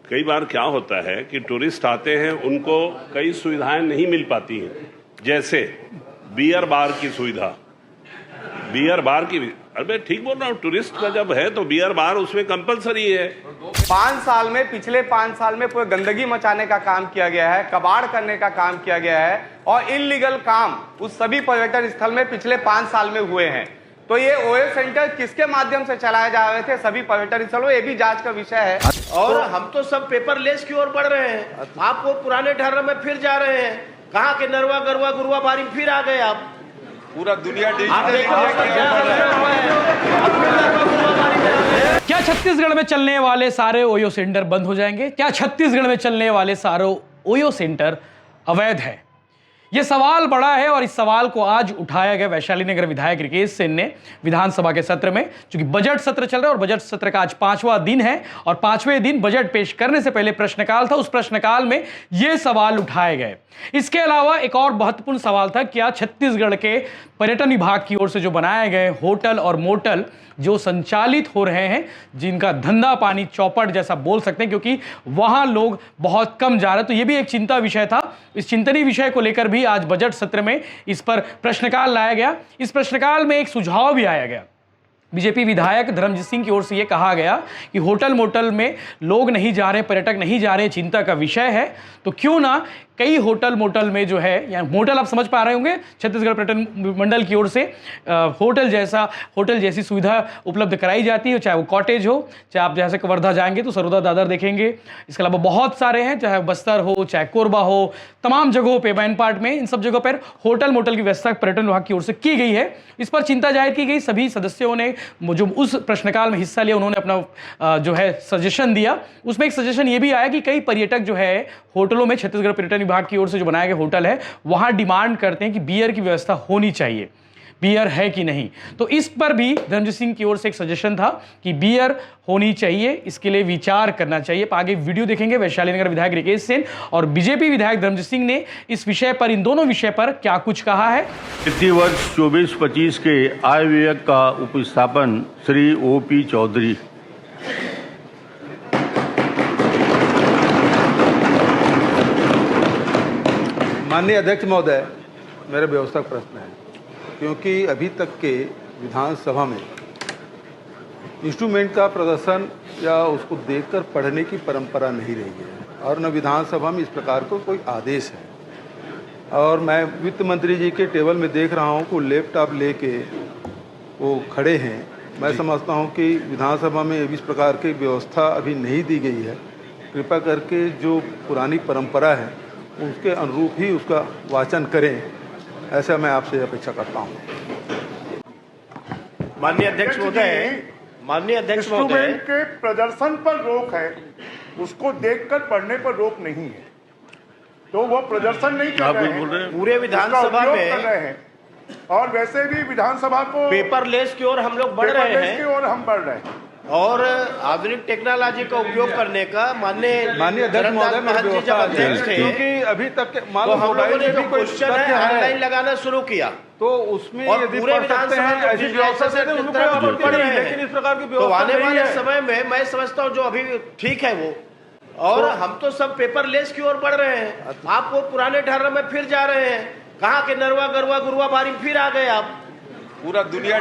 कई बार क्या होता है कि टूरिस्ट आते हैं, उनको कई सुविधाएं नहीं मिल पाती हैं, जैसे बियर बार की सुविधा। बियर बार की, अरे ठीक बोल रहा हूँ, टूरिस्ट का जब है तो बियर बार उसमें कंपलसरी है। 5 साल में, पिछले 5 साल में पूरे गंदगी मचाने का काम किया गया है, कबाड़ करने का काम किया गया है और इल्लीगल काम उस सभी पर्यटन स्थल में पिछले 5 साल में हुए हैं। तो ये ओयो सेंटर किसके माध्यम से चलाए जा रहे थे सभी पर्यटन स्थलों, ये भी जांच का विषय है। और हम तो सब पेपरलेस की ओर बढ़ रहे हैं, आप वो पुराने ढर्रे में फिर जा रहे हैं। कहाँ के नरवा गरवा गुरुआ बारी फिर आ गए आप। पूरा दुनिया क्या छत्तीसगढ़ में चलने वाले सारे ओयो सेंटर बंद हो जाएंगे? क्या छत्तीसगढ़ में चलने वाले सारे ओयो सेंटर अवैध है? यह सवाल बड़ा है और इस सवाल को आज उठाया गया वैशाली नगर विधायक रिकेश सेन ने विधानसभा के सत्र में। चूंकि बजट सत्र चल रहा है और बजट सत्र का आज 5वां दिन है और 5वें दिन बजट पेश करने से पहले प्रश्नकाल था। उस प्रश्नकाल में यह सवाल उठाए गए। इसके अलावा एक और महत्वपूर्ण सवाल था, क्या छत्तीसगढ़ के पर्यटन विभाग की ओर से जो बनाए गए होटल और मोटल जो संचालित हो रहे हैं, जिनका धंधा पानी चौपट जैसा बोल सकते हैं, क्योंकि वहां लोग बहुत कम जा रहे हैं, तो यह भी एक चिंता विषय था। इस चिंतनीय विषय को लेकर भी आज बजट सत्र में इस पर प्रश्नकाल लाया गया। इस प्रश्नकाल में एक सुझाव भी आया गया। बीजेपी विधायक धर्मजीत सिंह की ओर से यह कहा गया कि होटल मोटल में लोग नहीं जा रहे, पर्यटक नहीं जा रहे, चिंता का विषय है, तो क्यों ना कई होटल मोटल में जो है, या मोटल आप समझ पा रहे होंगे, छत्तीसगढ़ पर्यटन मंडल की ओर से होटल जैसी सुविधा उपलब्ध कराई जाती है, चाहे वो कॉटेज हो, चाहे आप जैसे कवर्धा जाएंगे तो सरोदा दादर देखेंगे। इसके अलावा बहुत सारे हैं, चाहे बस्तर हो, चाहे कोरबा हो, तमाम जगहों पे, मैनपाट में, इन सब जगहों पर होटल मोटल की व्यवस्था पर्यटन विभाग की ओर से की गई है। इस पर चिंता जाहिर की गई। सभी सदस्यों ने जो उस प्रश्नकाल में हिस्सा लिया, उन्होंने अपना जो है सजेशन दिया। उसमें एक सजेशन ये भी आया कि कई पर्यटक जो है होटलों में, छत्तीसगढ़ पर्यटन विभाग की ओर से जो बनाए गए होटल है, वहां डिमांड करते हैं कि बियर की व्यवस्था होनी चाहिए। बियर है कि नहीं, तो इस पर भी धर्मजीत सिंह की ओर से एक सजेशन था कि बियर होनी चाहिए, इसके लिए विचार करना चाहिए। आगे वीडियो देखेंगे वैशाली नगर विधायक रिकेश सेन और बीजेपी विधायक धर्मजीत सिंह ने इस विषय पर, इन दोनों विषय पर क्या कुछ कहा है। वित्तीय वर्ष 24-25 के आय व्यय का उपस्थापन श्री OP चौधरी। माननीय अध्यक्ष महोदय, मेरा व्यवस्था प्रश्न है, क्योंकि अभी तक के विधानसभा में इंस्ट्रूमेंट का प्रदर्शन या उसको देखकर पढ़ने की परंपरा नहीं रही है और न विधानसभा में इस प्रकार को कोई आदेश है। और मैं वित्त मंत्री जी के टेबल में देख रहा हूँ कि लैपटॉप लेके वो खड़े हैं। मैं समझता हूँ कि विधानसभा में इस प्रकार की व्यवस्था अभी नहीं दी गई है। कृपया करके जो पुरानी परंपरा है उसके अनुरूप ही उसका वाचन करें, ऐसा मैं आपसे अपेक्षा करता हूं। माननीय अध्यक्ष महोदय, इंस्ट्रूमेंट के प्रदर्शन पर रोक है, उसको देखकर पढ़ने पर रोक नहीं है। तो वो प्रदर्शन नहीं कर रहे हैं, पूरे विधानसभा में कर रहे हैं। और वैसे भी विधानसभा को पेपरलेस की ओर हम लोग बढ़ रहे हैं, की ओर हम बढ़ रहे हैं और आधुनिक टेक्नोलॉजी का उपयोग करने का माननीय अध्यक्ष महोदय, महंत जब अध्यक्ष थे, क्योंकि अभी तक के तो हम लोगों ने जो क्वेश्चन है ऑनलाइन लगाना शुरू किया, तो उसमें और यदि पूरे पढ़ सकते हैं, ऐसी व्यवस्था से पढ़ रहे हैं, लेकिन इस प्रकार की तो व्यवस्था आने नहीं वाले है। समय में मैं समझता हूँ जो अभी ठीक है वो, और हम तो सब पेपरलेस की ओर बढ़ रहे हैं, आप वो पुराने ढर्रे में फिर जा रहे हैं। कहाँ के नरवा गरवा गुरुआ बारी फिर आ गए आप। पूरा दुनिया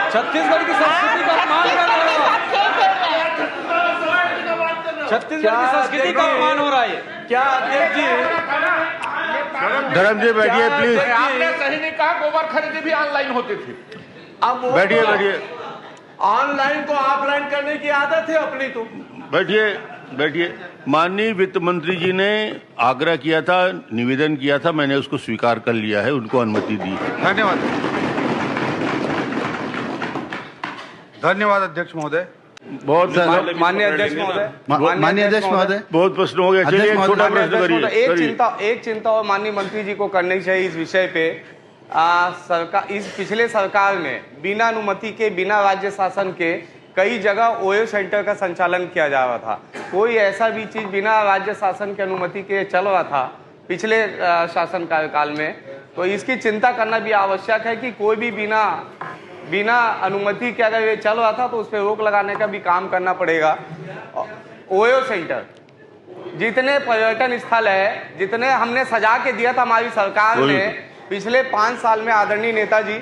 छत्तीसगढ़ की संस्कृति का अपमान कर रहे हो, छत्तीसगढ़ की संस्कृति का अपमान हो रहा है। क्या अध्यक्ष जी, धर्म जी बैठिए प्लीज। आपने सही नहीं कहा, गोबर खरीदी भी ऑनलाइन होती थी। अब बैठिए बैठिए, ऑनलाइन को ऑफलाइन करने की आदत है अपनी। तो बैठिए। माननीय वित्त मंत्री जी ने आग्रह किया था, निवेदन किया था, मैंने उसको स्वीकार कर लिया है, उनको अनुमति दी। धन्यवाद अध्यक्ष महोदय। बहुत सारा माननीय अध्यक्ष महोदय, माननीय अध्यक्ष महोदय, बहुत प्रश्न हो गया। चलिए एक छोटा प्रश्न करिए। एक चिंता और माननीय मंत्री जी को करनी चाहिए इस विषय पे। सरकार, इस पिछले सरकार में बिना अनुमति के, बिना राज्य शासन के कई जगह ओयो सेंटर का संचालन किया जा रहा था। कोई ऐसा भी चीज बिना राज्य शासन की अनुमति के चल रहा था पिछले शासन कार्यकाल में, तो इसकी चिंता करना भी आवश्यक है कि कोई भी बिना अनुमति के अगर ये चल रहा था तो उस पर रोक लगाने का भी काम करना पड़ेगा। ओयो सेंटर, जितने पर्यटन स्थल है, जितने हमने सजा के दिया था हमारी सरकार ने पिछले 5 साल में, आदरणीय नेताजी,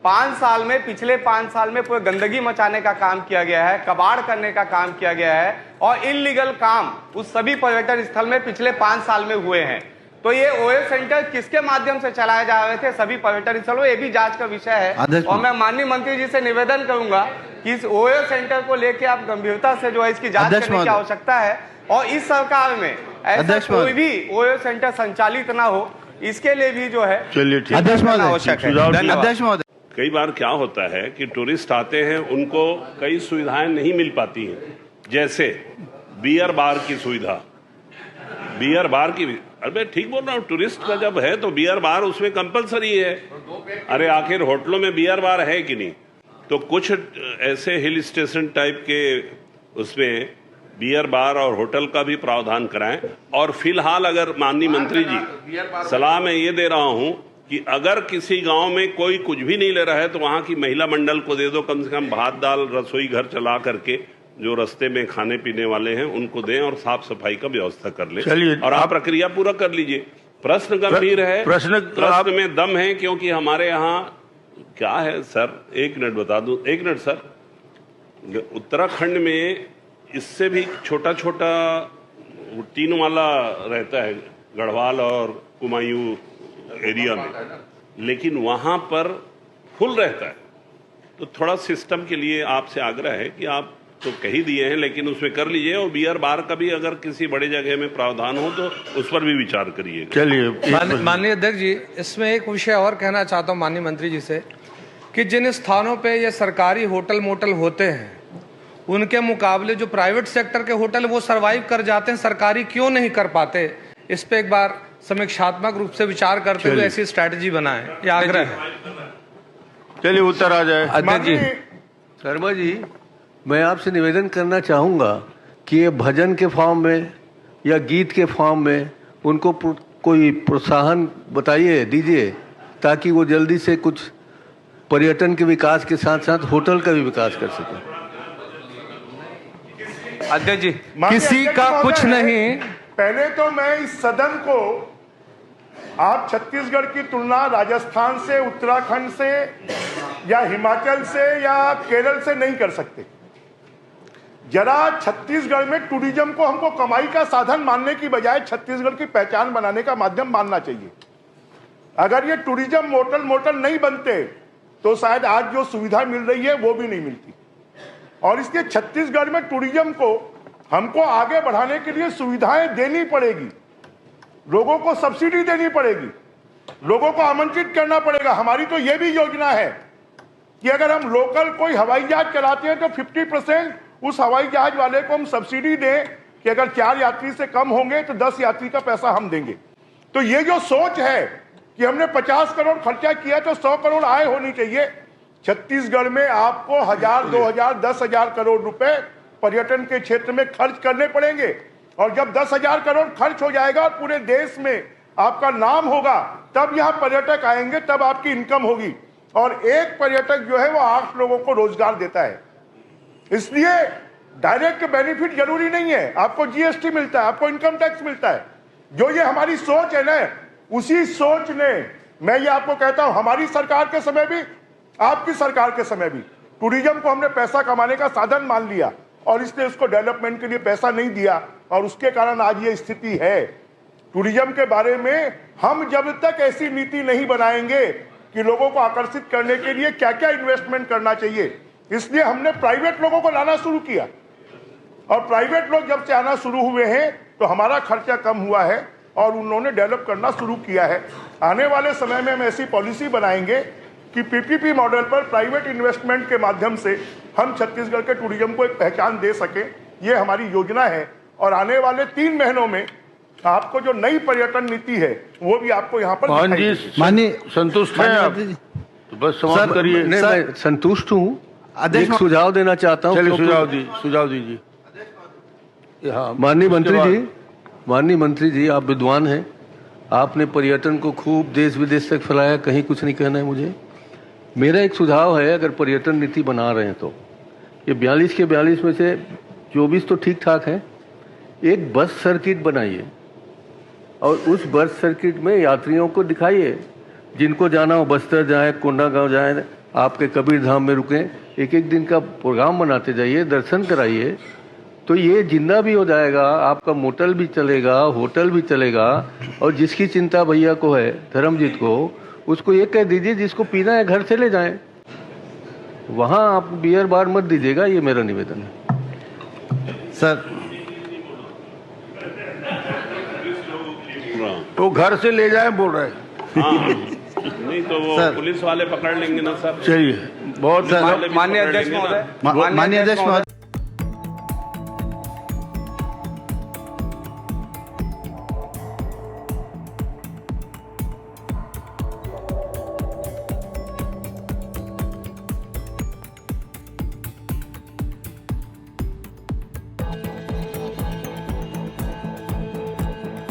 5 साल में, पिछले 5 साल में पूरे गंदगी मचाने का काम किया गया है, कबाड़ करने का काम किया गया है और इल्लीगल काम उस सभी पर्यटन स्थल में पिछले 5 साल में हुए हैं। तो ये ओयो सेंटर किसके माध्यम से चलाए जा रहे थे सभी पर्यटन स्थलों, ये भी जांच का विषय है। और मैं माननीय मंत्री जी से निवेदन करूंगा कि इस ओयो सेंटर को लेकर आप गंभीरता से जो है इसकी जांच करने की आवश्यकता है और इस सरकार में ऐसा कोई भी ओयो सेंटर संचालित ना हो, इसके लिए भी जो है आवश्यक है। अध्यक्ष महोदय, कई बार क्या होता है कि टूरिस्ट आते हैं, उनको कई सुविधाएं नहीं मिल पाती हैं, जैसे बियर बार की सुविधा। बियर बार की, अरे ठीक बोल रहा हूँ, टूरिस्ट का जब है तो बियर बार उसमें कंपलसरी है। अरे आखिर होटलों में बियर बार है कि नहीं? तो कुछ ऐसे हिल स्टेशन टाइप के उसमें बियर बार और होटल का भी प्रावधान कराएं। और फिलहाल अगर माननीय मंत्री जी, सलाह मैं ये दे रहा हूं कि अगर किसी गांव में कोई कुछ भी नहीं ले रहा है तो वहां की महिला मंडल को दे दो, कम से कम भात दाल रसोई घर चला करके जो रास्ते में खाने पीने वाले हैं उनको दें और साफ सफाई का व्यवस्था कर ले। चलिए, और आप प्रक्रिया पूरा कर लीजिए। प्रश्न गंभीर है, प्रश्न में दम है, क्योंकि हमारे यहाँ क्या है सर, एक मिनट बता दूं, एक मिनट सर, उत्तराखंड में इससे भी छोटा छोटा टीन वाला रहता है गढ़वाल और कुमायूं एरिया में, लेकिन वहां पर फुल रहता है। तो थोड़ा सिस्टम के लिए आपसे आग्रह है कि आप तो कह ही दिए हैं, लेकिन उसमें कर लीजिए। और बियर बार का भी अगर किसी बड़े जगह में प्रावधान हो तो उस पर भी विचार करिए। चलिए माननीय अध्यक्ष जी, इसमें एक विषय और कहना चाहता हूं माननीय मंत्री जी से कि जिन स्थानों पे ये सरकारी होटल मोटल होते हैं उनके मुकाबले जो प्राइवेट सेक्टर के होटल वो सरवाइव कर जाते हैं, सरकारी क्यों नहीं कर पाते? इस पे एक बार समीक्षात्मक रूप से विचार करते हुए ऐसी स्ट्रैटेजी बनाएं, ये आग्रह है। चलिए उत्तर आ जाए। अध्यक्ष जी, शर्मा जी, मैं आपसे निवेदन करना चाहूँगा कि ये भजन के फॉर्म में या गीत के फॉर्म में उनको कोई प्रोत्साहन बताइए, दीजिए, ताकि वो जल्दी से कुछ पर्यटन के विकास के साथ साथ होटल का भी विकास कर सकें। अध्यक्ष जी, किसी का कुछ नहीं। पहले तो मैं इस सदन को, आप छत्तीसगढ़ की तुलना राजस्थान से, उत्तराखंड से या हिमाचल से या केरल से नहीं कर सकते। जरा छत्तीसगढ़ में टूरिज्म को हमको कमाई का साधन मानने की बजाय छत्तीसगढ़ की पहचान बनाने का माध्यम मानना चाहिए। अगर ये टूरिज्म मोटल नहीं बनते तो शायद आज जो सुविधा मिल रही है वो भी नहीं मिलती। और इसलिए छत्तीसगढ़ में टूरिज्म को हमको आगे बढ़ाने के लिए सुविधाएं देनी पड़ेगी, लोगों को सब्सिडी देनी पड़ेगी, लोगों को आमंत्रित करना पड़ेगा। हमारी तो ये भी योजना है कि अगर हम लोकल कोई हवाई जहाज चलाते हैं तो 50% उस हवाई जहाज वाले को हम सब्सिडी दें कि अगर 4 यात्री से कम होंगे तो 10 यात्री का पैसा हम देंगे। तो ये जो सोच है कि हमने 50 करोड़ खर्चा किया तो 100 करोड़ आय होनी चाहिए। छत्तीसगढ़ में आपको 1000, 2000, 10,000 करोड़ रुपए पर्यटन के क्षेत्र में खर्च करने पड़ेंगे। और जब 10,000 करोड़ खर्च हो जाएगा और पूरे देश में आपका नाम होगा, तब यहाँ पर्यटक आएंगे, तब आपकी इनकम होगी। और एक पर्यटक जो है वो 8 लोगों को रोजगार देता है। इसलिए डायरेक्ट बेनिफिट जरूरी नहीं है, आपको जीएसटी मिलता है, आपको इनकम टैक्स मिलता है। जो ये हमारी सोच है ना, उसी सोच ने, मैं ये आपको कहता हूं, हमारी सरकार के समय भी, आपकी सरकार के समय भी टूरिज्म को हमने पैसा कमाने का साधन मान लिया और इसलिए उसको डेवलपमेंट के लिए पैसा नहीं दिया और उसके कारण आज ये स्थिति है। टूरिज्म के बारे में हम जब तक ऐसी नीति नहीं बनाएंगे कि लोगों को आकर्षित करने के लिए क्या क्या इन्वेस्टमेंट करना चाहिए, इसलिए हमने प्राइवेट लोगों को लाना शुरू किया। और प्राइवेट लोग जब से आना शुरू हुए हैं तो हमारा खर्चा कम हुआ है और उन्होंने डेवलप करना शुरू किया है। आने वाले समय में हम ऐसी पॉलिसी बनाएंगे कि पीपीपी मॉडल पर प्राइवेट इन्वेस्टमेंट के माध्यम से हम छत्तीसगढ़ के टूरिज्म को एक पहचान दे सके, ये हमारी योजना है। और आने वाले 3 महीनों में आपको जो नई पर्यटन नीति है वो भी आपको यहाँ पर मोहन दिखाई जी देगी। माननीय संतुष्ट हैं आप? तो बस समाप्त करिए। नहीं, मैं संतुष्ट हूँ। एक सुझाव देना चाहता हूँ। चलिए सुझाव दीजिए। हाँ, माननीय मंत्री जी आप विद्वान हैं, आपने पर्यटन को खूब देश विदेश तक फैलाया, कहीं कुछ नहीं कहना है मुझे। मेरा एक सुझाव है, अगर पर्यटन नीति बना रहे हैं तो ये 42 के 42 में से 24 तो ठीक ठाक है, एक बस सर्किट बनाइए और उस बस सर्किट में यात्रियों को दिखाइए, जिनको जाना हो बस्तर जाए, कोंडागांव जाए, आपके कबीर धाम में रुकें, एक एक दिन का प्रोग्राम बनाते जाइए, दर्शन कराइए, तो ये जिंदा भी हो जाएगा, आपका मोटल भी चलेगा, होटल भी चलेगा। और जिसकी चिंता भैया को है, धर्मजीत को, उसको ये कह दीजिए जिसको पीना है घर से ले जाएं, वहाँ आप बियर बार मत दीजिएगा, ये मेरा निवेदन है। सर तो घर से ले जाए बोल रहे हैं। हाँ, नहीं तो वो सर। पुलिस वाले पकड़ लेंगे ना सर। चलिए, बहुत पुलिस वाले भी माननीय पकड़ अध्यक्ष लेंगे ना। महोदय, माननीय अध्यक्ष महोदय